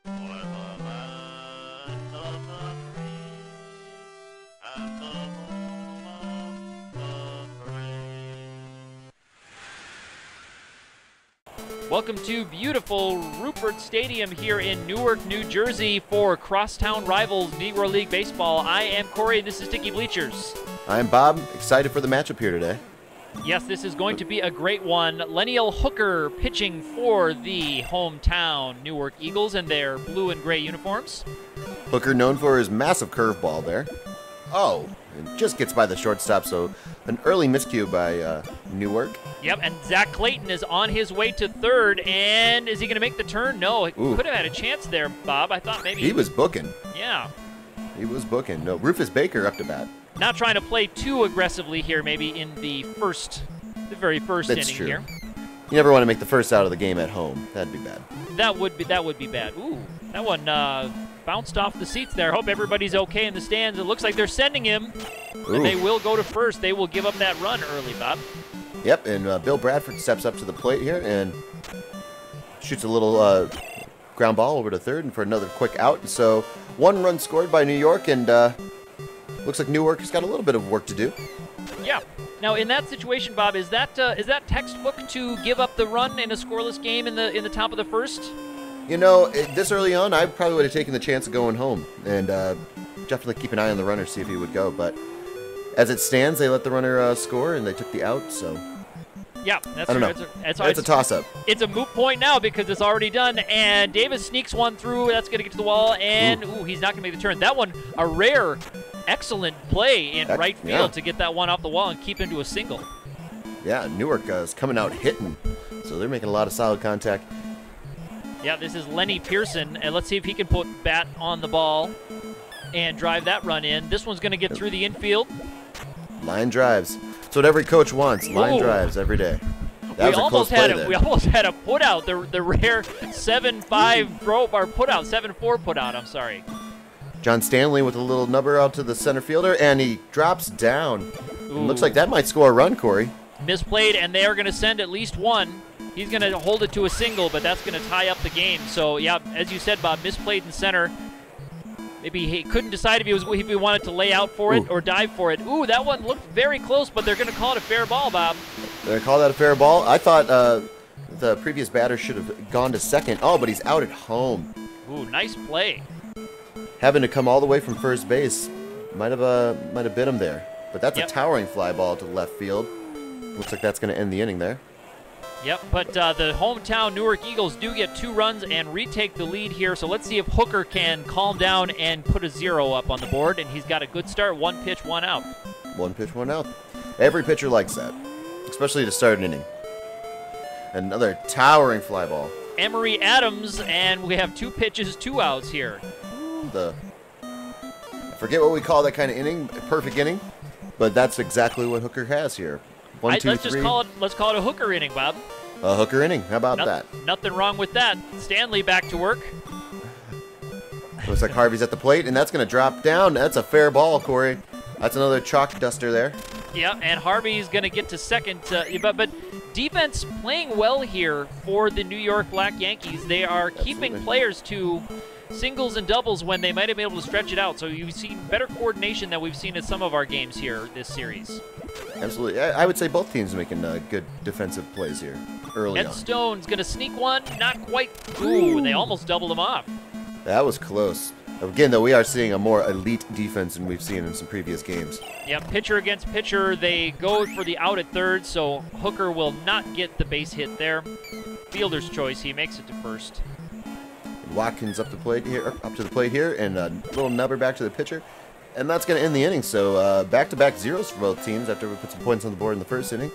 Welcome to beautiful Rupert Stadium here in Newark, New Jersey for crosstown rivals Negro League Baseball. I am Cory and this is Sticky Bleachers. I'm Bob, excited for the matchup here today. Yes, this is going to be a great one. Lenny Hooker pitching for the hometown Newark Eagles in their blue and gray uniforms. Hooker known for his massive curveball there. Oh, it just gets by the shortstop, so an early miscue by Newark. Yep, and Zach Clayton is on his way to third, and is he going to make the turn? No, he could have had a chance there, Bob. I thought maybe... He was booking. Yeah. He was booking. No, Rufus Baker up to bat. Not trying to play too aggressively here, maybe in the very first inning true. here. You never want to make the first out of the game at home. That'd be bad. That would be bad. Ooh, that one bounced off the seats there. Hope everybody's okay in the stands. It looks like they're sending him. And they will go to first. They will give up that run early, Bob. Yep, and Bill Bradford steps up to the plate here and shoots a little ground ball over to third and for another quick out. So 1 run scored by New York, and looks like Newark has got a little bit of work to do. Yeah. Now, in that situation, Bob, is that textbook to give up the run in a scoreless game in the top of the first? You know, this early on, I probably would have taken the chance of going home and definitely keep an eye on the runner, see if he would go. But as it stands, they let the runner score, and they took the out, so... Yeah, that's I don't true. know. It's a toss-up. It's a moot point now because it's already done, and Davis sneaks one through. That's going to get to the wall, and he's not going to make the turn. That one, a rare, excellent play in right field to get that one off the wall and keep him to a single. Yeah, Newark is coming out hitting, so they're making a lot of solid contact. Yeah, this is Lenny Pearson, and let's see if he can put bat on the ball and drive that run in. This one's going to get through the infield. Line drives. That's what every coach wants. Line drives every day. That was a close play there. We almost had a put out, the rare 7-5 throw, or put out, 7-4 put out, I'm sorry. John Stanley with a little nubber out to the center fielder, and he drops down. Looks like that might score a run, Cory. Misplayed, and they are going to send at least one. He's going to hold it to a single, but that's going to tie up the game. So, yeah, as you said, Bob, misplayed in center. Maybe he couldn't decide if he wanted to lay out for it or dive for it. Ooh, that one looked very close, but they're going to call it a fair ball, Bob. They're going to call that a fair ball? I thought the previous batter should have gone to second. Oh, but he's out at home. Ooh, nice play. Having to come all the way from first base might have bit him there. But that's a towering fly ball to left field. Looks like that's going to end the inning there. Yep, but the hometown Newark Eagles do get 2 runs and retake the lead here. So let's see if Hooker can calm down and put a 0 up on the board. And he's got a good start. 1 pitch, 1 out. 1 pitch, 1 out. Every pitcher likes that, especially to start an inning. Another towering fly ball. Emery Adams, and we have 2 pitches, 2 outs here. I forget what we call that kind of inning, perfect inning, but that's exactly what Hooker has here. 1, 2, 3. Let's call it a Hooker inning, Bob. A Hooker inning. How about that? Nothing wrong with that. Stanley back to work. Looks like Harvey's at the plate, and that's going to drop down. That's a fair ball, Cory. That's another chalk duster there. Yeah, and Harvey's going to get to second. But defense playing well here for the New York Black Yankees. They are keeping players to singles and doubles when they might have been able to stretch it out. So you've seen better coordination than we've seen in some of our games here this series. Absolutely. I would say both teams making good defensive plays here early on. Ed Stone's going to sneak one. Not quite. Ooh, they almost doubled him off. That was close. Again, though, we are seeing a more elite defense than we've seen in some previous games. Yeah, pitcher against pitcher. They go for the out at third, so Hooker will not get the base hit there. Fielder's choice. He makes it to first. Watkins up to the plate here, and a little nubber back to the pitcher. And that's going to end the inning. So back-to-back zeros for both teams after we put some points on the board in the first inning.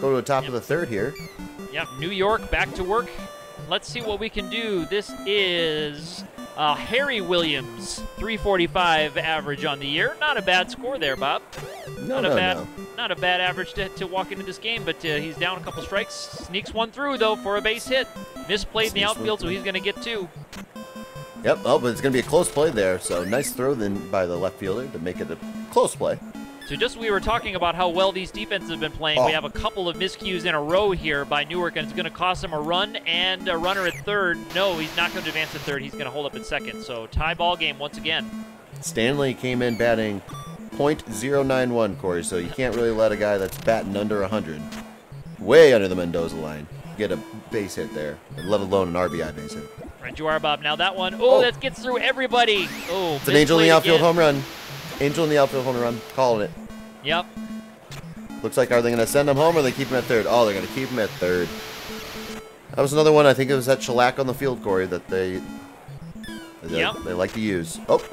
Go to the top of the third here. Yep, New York back to work. Let's see what we can do. This is Harry Williams, 345 average on the year. Not a bad score there, Bob. Not a bad average to walk into this game, but he's down a couple strikes. Sneaks one through, though, for a base hit. Misplayed in the outfield, so he's going to get 2. Yep, but it's going to be a close play there. So nice throw then by the left fielder to make it a close play. So just we were talking about how well these defenses have been playing. We have a couple of miscues in a row here by Newark, and it's going to cost them a run and a runner at third. No, he's not going to advance at third. He's going to hold up at second. So tie ball game once again. Stanley came in batting .091, Cory, so you can't really let a guy that's batting under 100, way under the Mendoza line, get a base hit there, let alone an RBI base hit. Right, you are, Bob. Now that one, that gets through everybody. Oh, it's an angel in the outfield home run. Angel in the outfield home run. Calling it. Yep. Looks like, are they going to send him home or are they keep him at third? Oh, they're going to keep him at third. That was another one. I think it was that shellac on the field, Cory, that they like to use. Oh.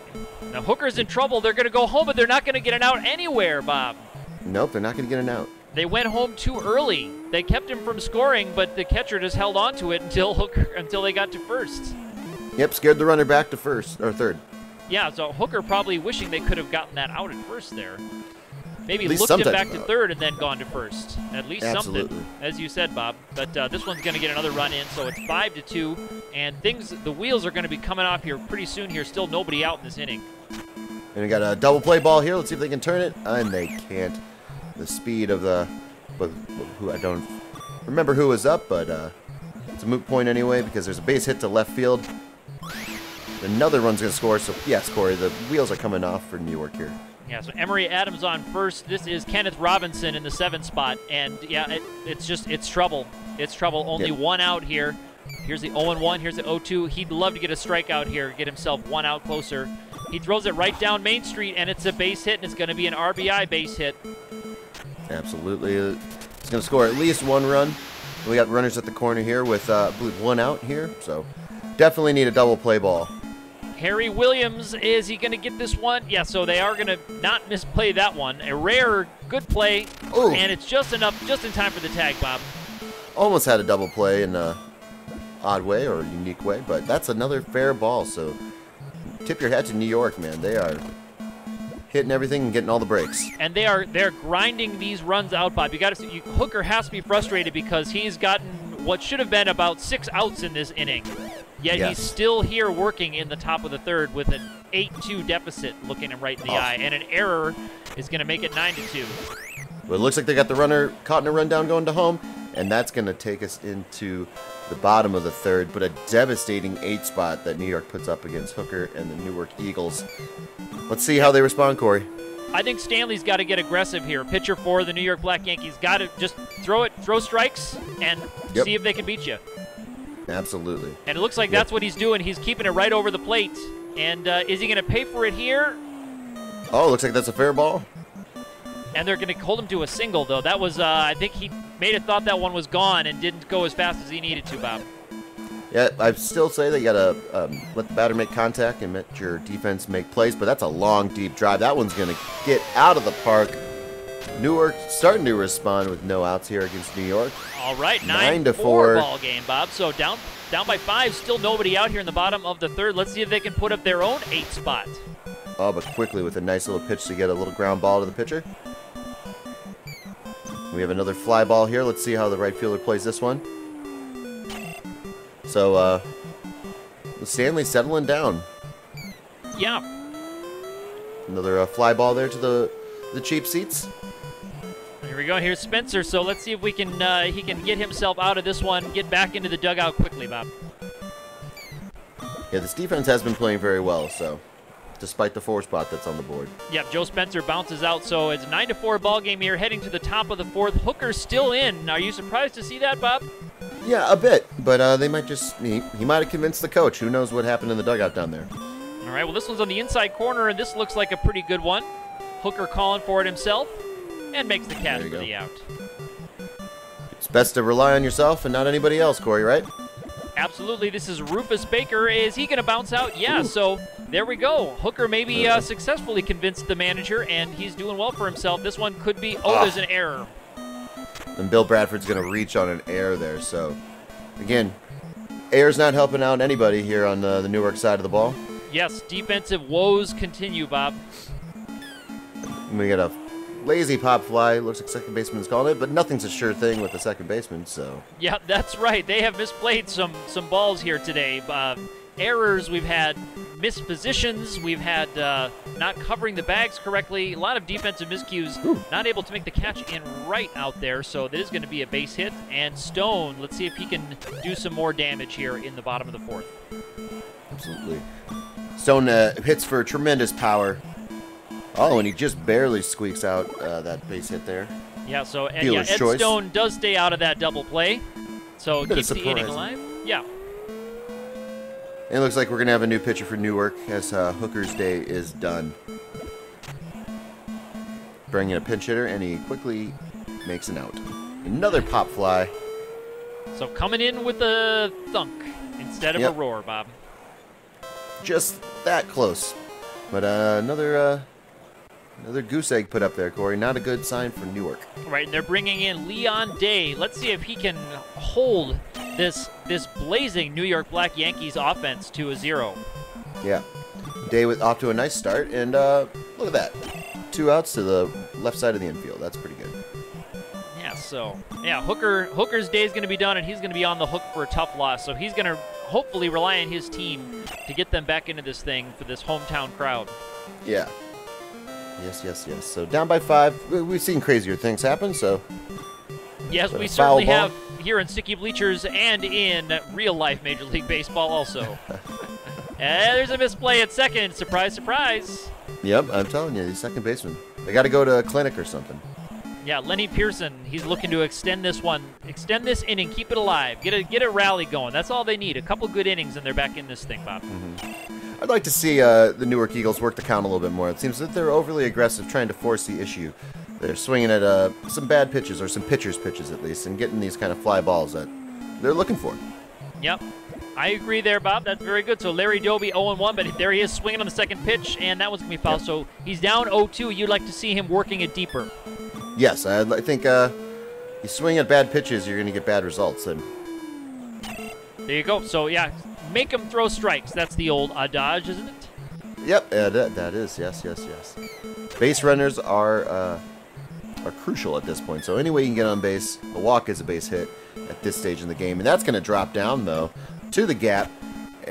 Now Hooker's in trouble. They're going to go home, but they're not going to get an out anywhere, Bob. Nope, they're not going to get an out. They went home too early. They kept him from scoring, but the catcher just held on to it until they got to first. Yep, scared the runner back to first or third. Yeah, so Hooker probably wishing they could have gotten that out at first there. Maybe looked him back to third and then gone to first. At least Absolutely. something, as you said, Bob. But this one's going to get another run in, so it's 5-2, and the wheels are going to be coming off here pretty soon here. Still nobody out in this inning. And we got a double play ball here. Let's see if they can turn it. And they can't. The speed of who I don't remember who was up, but it's a moot point anyway because there's a base hit to left field. Another run's going to score, so yes, Cory, the wheels are coming off for Newark here. Yeah, so Emery Adams on first. This is Kenneth Robinson in the 7th spot, and yeah, it's trouble. It's trouble. Only one out here. Here's the 0-1. Here's the 0-2. He'd love to get a strikeout here, get himself one out closer. He throws it right down Main Street, and it's a base hit, and it's going to be an RBI base hit. Absolutely. It's going to score at least one run. We got runners at the corner here with, I believe, one out here, so definitely need a double play ball. Harry Williams, is he going to get this one? Yeah, so they are going to not misplay that one. A rare good play, and it's just enough, just in time for the tag, Bob. Almost had a double play in an odd way or a unique way, but that's another fair ball, so tip your hat to New York, man. They are hitting everything and getting all the breaks. And they're grinding these runs out, Bob. You got to see, Hooker has to be frustrated because he's gotten what should have been about 6 outs in this inning. Yet he's still here working in the top of the third with an 8-2 deficit looking him right in the eye, and an error is going to make it 9-2. Well, it looks like they got the runner caught in a rundown going to home, and that's going to take us into the bottom of the third, but a devastating 8 spot that New York puts up against Hooker and the Newark Eagles. Let's see how they respond, Cory. I think Stanley's got to get aggressive here. Pitcher for the New York Black Yankees. Got to just throw strikes, and see if they can beat you. Absolutely. And it looks like that's what he's doing. He's keeping it right over the plate. And is he going to pay for it here? Oh, looks like that's a fair ball. And they're going to hold him to a single, though. That was, I think he thought that one was gone and didn't go as fast as he needed to, Bob. Yeah, I still say that you got to let the batter make contact and let your defense make plays, but that's a long, deep drive. That one's going to get out of the park. Newark starting to respond with no outs here against New York. All right, 9-4 ball game, Bob. So down by 5, still nobody out here in the bottom of the third. Let's see if they can put up their own 8 spot. Oh, but quickly with a nice little pitch to get a little ground ball to the pitcher. We have another fly ball here. Let's see how the right fielder plays this one. So, Stanley's settling down. Yeah. Another fly ball there to the cheap seats. Here we go. Here's Spencer. So let's see if we can he can get himself out of this one, get back into the dugout quickly, Bob. Yeah, this defense has been playing very well, so despite the 4 spot that's on the board. Yep, Joe Spencer bounces out, so it's a 9-4 ball game here, heading to the top of the 4th. Hooker's still in. Are you surprised to see that, Bob? Yeah, a bit, but they might just he might have convinced the coach. Who knows what happened in the dugout down there? All right, well, this one's on the inside corner, and this looks like a pretty good one. Hooker calling for it himself, and makes the catch for the out. It's best to rely on yourself and not anybody else, Cory, right? Absolutely. This is Rufus Baker. Is he going to bounce out? Yeah, so there we go. Hooker maybe successfully convinced the manager, and he's doing well for himself. This one could be, there's an error. And Bill Bradford's going to reach on an error there. So, again, error's not helping out anybody here on the Newark side of the ball. Yes, defensive woes continue, Bob. We got a lazy pop fly. Looks like second baseman's calling it, but nothing's a sure thing with the second baseman, so. Yeah, that's right. They have misplayed some balls here today. Errors we've had missed positions. We've had not covering the bags correctly. A lot of defensive miscues. Not able to make the catch in right out there. So this is going to be a base hit. And Stone, let's see if he can do some more damage here in the bottom of the fourth. Absolutely. Stone hits for tremendous power. Oh, and he just barely squeaks out that base hit there. Yeah, so Ed Stone does stay out of that double play. So it keeps the inning alive. Yeah. And it looks like we're going to have a new pitcher for Newark as Hooker's day is done. Bringing in a pinch hitter, and he quickly makes an out. Another pop fly. So coming in with a thunk instead of a roar, Bob. Just that close. But another goose egg put up there, Corey. Not a good sign for Newark. Right, and they're bringing in Leon Day. Let's see if he can hold this blazing New York Black Yankees offense to a 0. Yeah. Day off to a nice start, and look at that. 2 outs to the left side of the infield. That's pretty good. Yeah, so, yeah, Hooker's day is going to be done, and he's going to be on the hook for a tough loss. So he's going to hopefully rely on his team to get them back into this thing for this hometown crowd. Yeah. Yes. So down by 5. We've seen crazier things happen, so. Yes, we certainly have here in Sticky Bleachers and in real-life Major League Baseball also. And there's a misplay at second. Surprise, surprise. Yep, I'm telling you, these second basemen. They got to go to a clinic or something. Yeah, Lenny Pearson, he's looking to extend this inning, keep it alive, get a rally going. That's all they need. A couple good innings, and they're back in this thing, Bob. Mm-hmm. I'd like to see the Newark Eagles work the count a little bit more. It seems that they're overly aggressive, trying to force the issue. They're swinging at some bad pitches, or some pitchers' pitches at least, and getting these kind of fly balls that they're looking for. Yep. I agree there, Bob. That's very good. So Larry Doby 0-1, but there he is swinging on the second pitch, and that was going to be foul. Yep. So he's down 0-2. You'd like to see him working it deeper. Yes, I think you swing at bad pitches, you're going to get bad results. And there you go. So, yeah, make him throw strikes. That's the old adage, isn't it? Yep, that is. Yes. Base runners are crucial at this point. So any way you can get on base, a walk is a base hit at this stage in the game. And that's going to drop down, though, to the gap.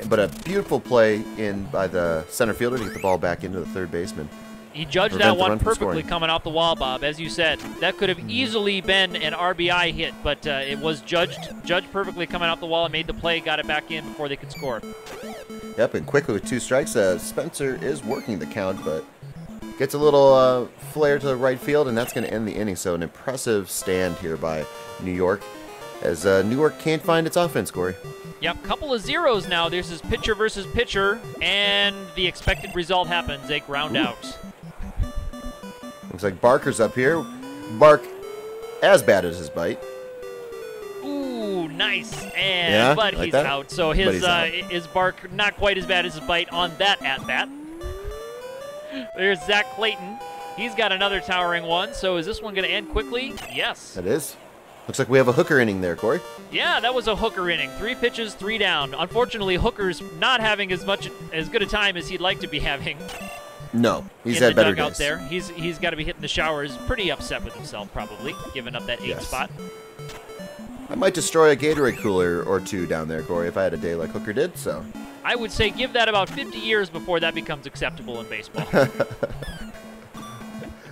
But a beautiful play in by the center fielder to get the ball back into the third baseman. He judged that one perfectly coming off the wall, Bob. As you said, that could have easily been an R.B.I. hit, but it was judged perfectly coming off the wall and made the play, got it back in before they could score. Yep, and quickly with 2 strikes, Spencer is working the count, but gets a little flare to the right field, and that's going to end the inning. So an impressive stand here by New York, as Newark can't find its offense, Corey. Yep, couple of zeros now. This is pitcher versus pitcher, and the expected result happens, a ground out. Looks like Barker's up here. Bark as bad as his bite. Ooh, nice. And but he's out. So his bark not quite as bad as his bite on that at-bat. There's Zach Clayton. He's got another towering one. So is this one going to end quickly? Yes. It is. Looks like we have a Hooker inning there, Corey. Yeah, that was a Hooker inning. 3 pitches, 3 down. Unfortunately, Hooker's not having as good a time as he'd like to be having. No, he's had better days. There. He's got to be hitting the shower. He's pretty upset with himself, probably, giving up that 8 spot. I might destroy a Gatorade cooler or 2 down there, Corey, if I had a day like Hooker did. So I would say give that about 50 years before that becomes acceptable in baseball.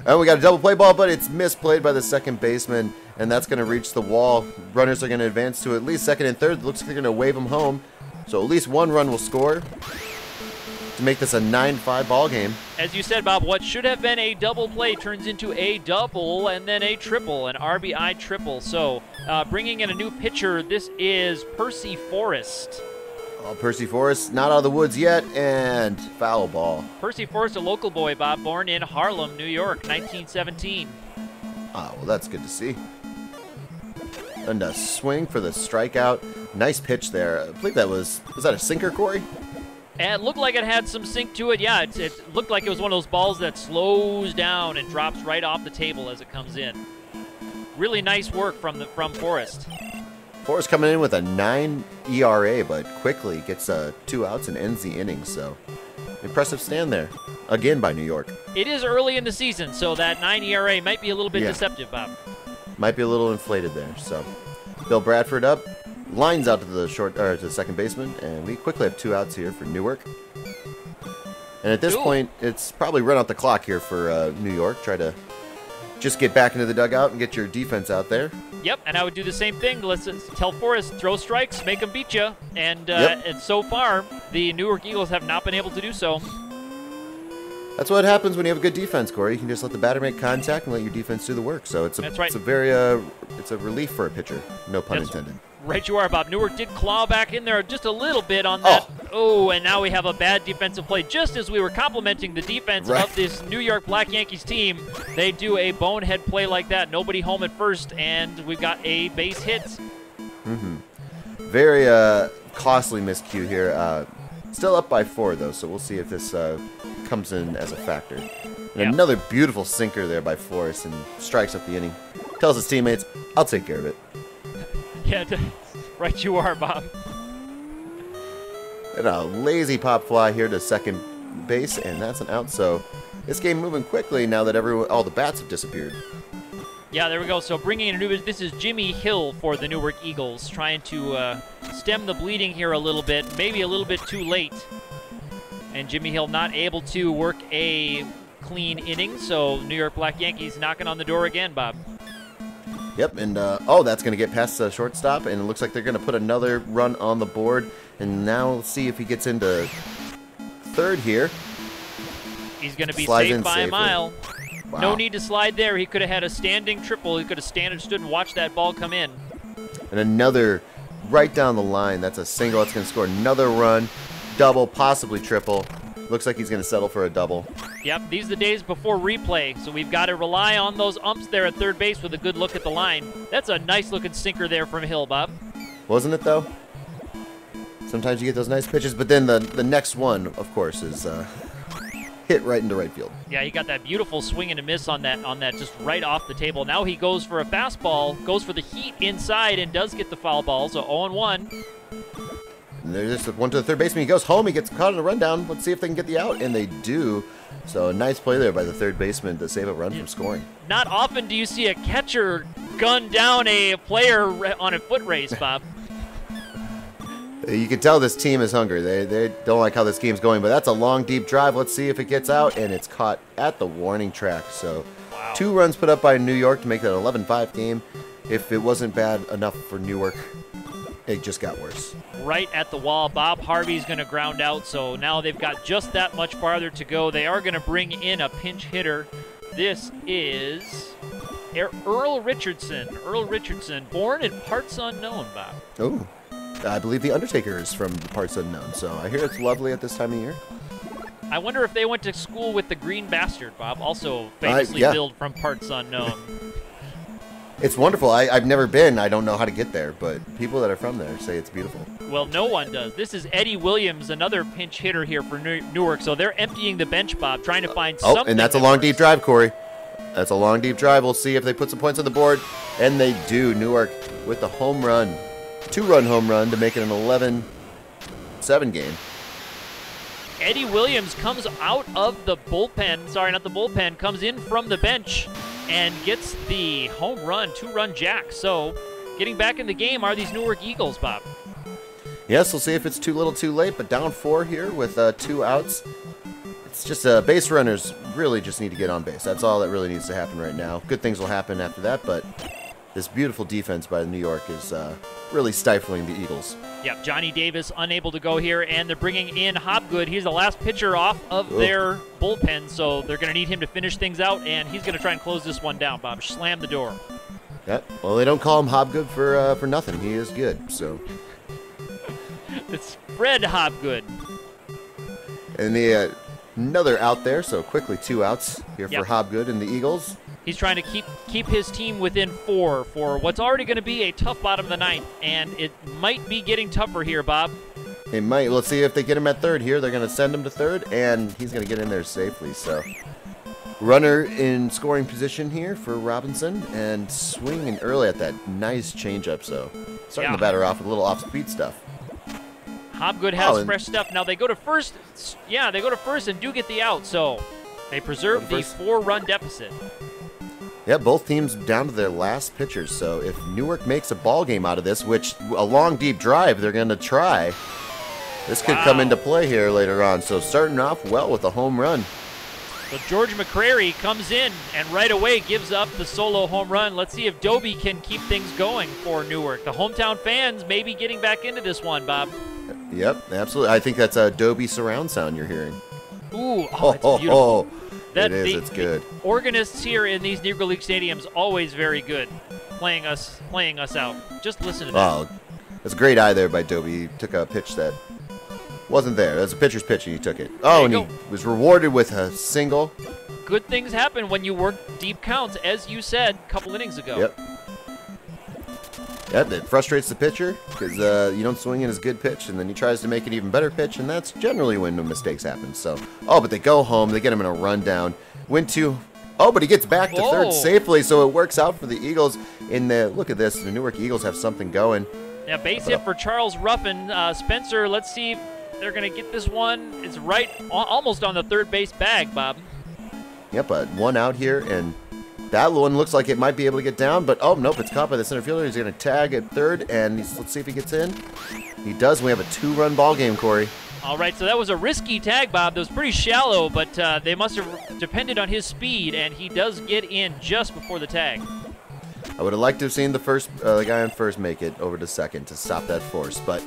And we got a double play ball, but it's misplayed by the second baseman, and that's going to reach the wall. Runners are going to advance to at least second and third. Looks like they're going to wave them home. So at least 1 run will score to make this a 9-5 ball game. As you said, Bob, what should have been a double play turns into a double and then a triple, an R.B.I. triple. So bringing in a new pitcher, this is Percy Forrest. Oh, Percy Forrest not out of the woods yet, and foul ball. Percy Forrest, a local boy, Bob, born in Harlem, New York, 1917. Well, that's good to see. And a swing for the strikeout. Nice pitch there. I believe that was that a sinker, Corey? And it looked like it had some sink to it. Yeah, it looked like it was one of those balls that slows down and drops right off the table as it comes in. Really nice work from Forrest. Forrest coming in with a 9 ERA, but quickly gets 2 outs and ends the inning. So impressive stand there, again by New York. It is early in the season, so that 9 ERA might be a little bit deceptive, Bob. Might be a little inflated there. So Bill Bradford up. Lines out to the to the second baseman, and we quickly have 2 outs here for Newark. And at this point, it's probably run out the clock here for New York. Try to just get back into the dugout and get your defense out there. Yep, and I would do the same thing. Let's tell Forrest, throw strikes, make them beat you. And so far, the Newark Eagles have not been able to do so. That's what happens when you have a good defense, Cory. You can just let the batter make contact and let your defense do the work. So it's That's right. it's a relief for a pitcher. No pun intended. Right you are, Bob. Newark did claw back in there just a little bit on that. Oh, and now we have a bad defensive play. Just as we were complimenting the defense of this New York Black Yankees team, they do a bonehead play like that. Nobody home at first, and we've got a base hit. Very costly miscue here. Still up by 4, though, so we'll see if this comes in as a factor. And another beautiful sinker there by Forrest, and strikes up the inning. Tells his teammates, I'll take care of it. Yeah, right you are, Bob. And a lazy pop fly here to second base, and that's an out. So this game moving quickly now that all the bats have disappeared. Yeah, there we go. So bringing in a new, this is Jimmy Hill for the Newark Eagles, trying to stem the bleeding here a little bit, maybe a little bit too late. And Jimmy Hill not able to work a clean inning, so New York Black Yankees knocking on the door again, Bob. Yep, and that's going to get past the shortstop, and it looks like they're going to put another run on the board. And now let's see if he gets into third here. He's going to be safe by a mile. Wow. No need to slide there. He could have had a standing triple. He could have stood and watched that ball come in. And another right down the line. That's a single. That's going to score another run, double, possibly triple. Looks like he's going to settle for a double. Yep, these are the days before replay, so we've got to rely on those umps there at third base with a good look at the line. That's a nice-looking sinker there from Hill, Bob. Wasn't it, though? Sometimes you get those nice pitches, but then the next one, of course, is hit right into right field. Yeah, he got that beautiful swing and a miss on that just right off the table. Now he goes for a fastball, goes for the heat inside, and does get the foul ball, so 0-1. And there's just one to the third baseman. He goes home. He gets caught in a rundown. Let's see if they can get the out, and they do. So a nice play there by the third baseman to save a run from scoring. Not often do you see a catcher gun down a player on a foot race, Bob. You can tell this team is hungry. They don't like how this game's going, but that's a long, deep drive. Let's see if it gets out, and it's caught at the warning track. So 2 runs put up by New York to make that an 11-5 game. If it wasn't bad enough for Newark, it just got worse. Right at the wall. Bob Harvey's going to ground out, so now they've got just that much farther to go. They are going to bring in a pinch hitter. This is Earl Richardson. Earl Richardson, born in parts unknown, Bob. Oh, I believe the Undertaker is from parts unknown, so I hear it's lovely at this time of year. I wonder if they went to school with the Green Bastard, Bob, also famously billed from parts unknown. It's wonderful. I've never been. I don't know how to get there, but people that are from there say it's beautiful. Well, no one does. This is Eddie Williams, another pinch hitter here for Newark. So they're emptying the bench, Bob, trying to find something. Oh, and that's a long, deep drive, Cory. That's a long, deep drive. We'll see if they put some points on the board. And they do. Newark with the home run. 2-run home run to make it an 11-7 game. Eddie Williams comes out of the bullpen. Sorry, not the bullpen. Comes in from the bench and gets the home run, 2-run jack. So getting back in the game are these Newark Eagles, Bob. Yes, we'll see if it's too little too late, but down 4 here with 2 outs. It's just base runners really just need to get on base. That's all that really needs to happen right now. Good things will happen after that, but this beautiful defense by New York is really stifling the Eagles. Yep, Johnny Davis unable to go here, and they're bringing in Hobgood. He's the last pitcher off of their bullpen, so they're going to need him to finish things out, and he's going to try and close this one down, Bob. Slam the door. Yep. Well, they don't call him Hobgood for nothing. He is good, so. It's Fred Hobgood. And another out there, so quickly 2 outs here for Hobgood and the Eagles. He's trying to keep his team within 4 for what's already going to be a tough bottom of the 9th, and it might be getting tougher here, Bob. It might. Let's see if they get him at third here. They're going to send him to third, and he's going to get in there safely. So, runner in scoring position here for Robinson, and swinging early at that nice changeup. So, starting the batter off with a little off-speed stuff. Hobgood has fresh stuff. Now they go to first. Yeah, they go to first and do get the out. So, they preserve the 4-run deficit. Yeah, both teams down to their last pitchers. So if Newark makes a ball game out of this, which a long, deep drive they're going to try, This could come into play here later on. So starting off well with a home run. So George McCrary comes in and right away gives up the solo home run. Let's see if Dobie can keep things going for Newark. The hometown fans may be getting back into this one, Bob. Yep, absolutely. I think that's a Dobie surround sound you're hearing. Ooh, it's beautiful. It is, it's good. The organists here in these Negro League stadiums always very good playing us out. Just listen to that. Oh, that's a great eye there by Dobie. He took a pitch that wasn't there. That's a pitcher's pitch, and he took it. Oh, and he was rewarded with a single. Good things happen when you work deep counts, as you said a couple innings ago. Yep. Yep, it frustrates the pitcher because you don't swing in his good pitch, and then he tries to make an even better pitch, and that's generally when the mistakes happen. So, but they go home. They get him in a rundown. Went to, but he gets back to third safely, so it works out for the Eagles. Look at this, the Newark Eagles have something going. Yeah, base hit for Charles Ruffin. Spencer, let's see if they're going to get this one. It's right, almost on the third base bag, Bob. Yep, but one out here, and that one looks like it might be able to get down, but nope, it's caught by the center fielder. He's going to tag at third, and let's see if he gets in. He does. We have a 2-run ball game, Corey. All right, so that was a risky tag, Bob. That was pretty shallow, but they must have depended on his speed, and he does get in just before the tag. I would have liked to have seen the guy on first make it over to second to stop that force, but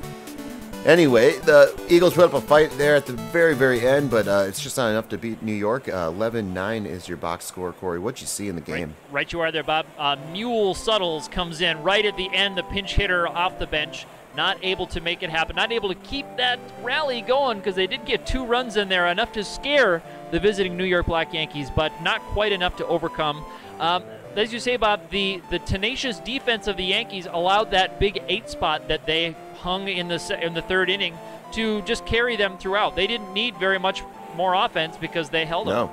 anyway, the Eagles put up a fight there at the very, very end, but it's just not enough to beat New York. 11-9 is your box score, Corey. What'd you see in the game? Right you are there, Bob. Mule Suttles comes in right at the end, the pinch hitter off the bench. Not able to make it happen, not able to keep that rally going because they did get 2 runs in there, enough to scare the visiting New York Black Yankees, but not quite enough to overcome. As you say, Bob, the tenacious defense of the Yankees allowed that big 8 spot that they hung in the 3rd inning to just carry them throughout. They didn't need very much more offense because they held them.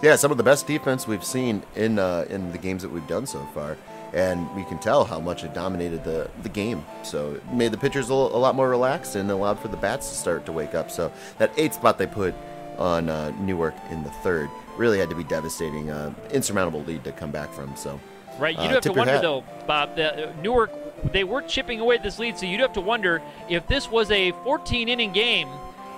Yeah, some of the best defense we've seen in the games that we've done so far. And you can tell how much it dominated the game. So it made the pitchers a lot more relaxed and allowed for the bats to start to wake up. So that 8 spot they put on Newark in the 3rd really had to be devastating, insurmountable lead to come back from. So right, you do have to wonder, though, Bob, Newark, they were chipping away at this lead, so you'd have to wonder if this was a 14-inning game,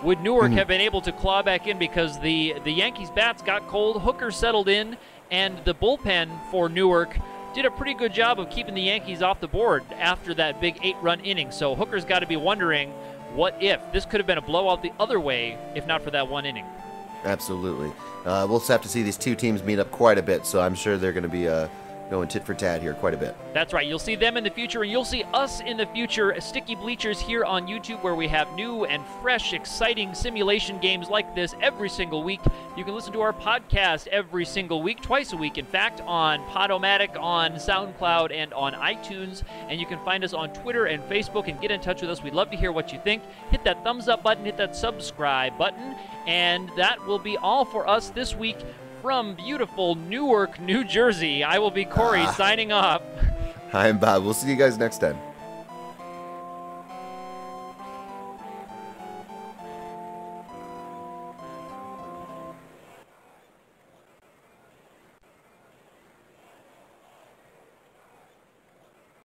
would Newark have been able to claw back in because the Yankees' bats got cold, Hooker settled in, and the bullpen for Newark did a pretty good job of keeping the Yankees off the board after that big 8-run inning. So Hooker's got to be wondering, what if? This could have been a blowout the other way if not for that 1 inning. Absolutely. We'll have to see these 2 teams meet up quite a bit, so I'm sure they're going to be going tit for tat here quite a bit. That's right. You'll see them in the future, and you'll see us in the future. Sticky Bleachers here on YouTube, where we have new and fresh, exciting simulation games like this every single week. You can listen to our podcast every single week, twice a week, in fact, on Podomatic, on SoundCloud, and on iTunes. And you can find us on Twitter and Facebook and get in touch with us. We'd love to hear what you think. Hit that thumbs up button, hit that subscribe button, and that will be all for us this week. From beautiful Newark, New Jersey, I will be Cory signing off. I'm Bob. We'll see you guys next time.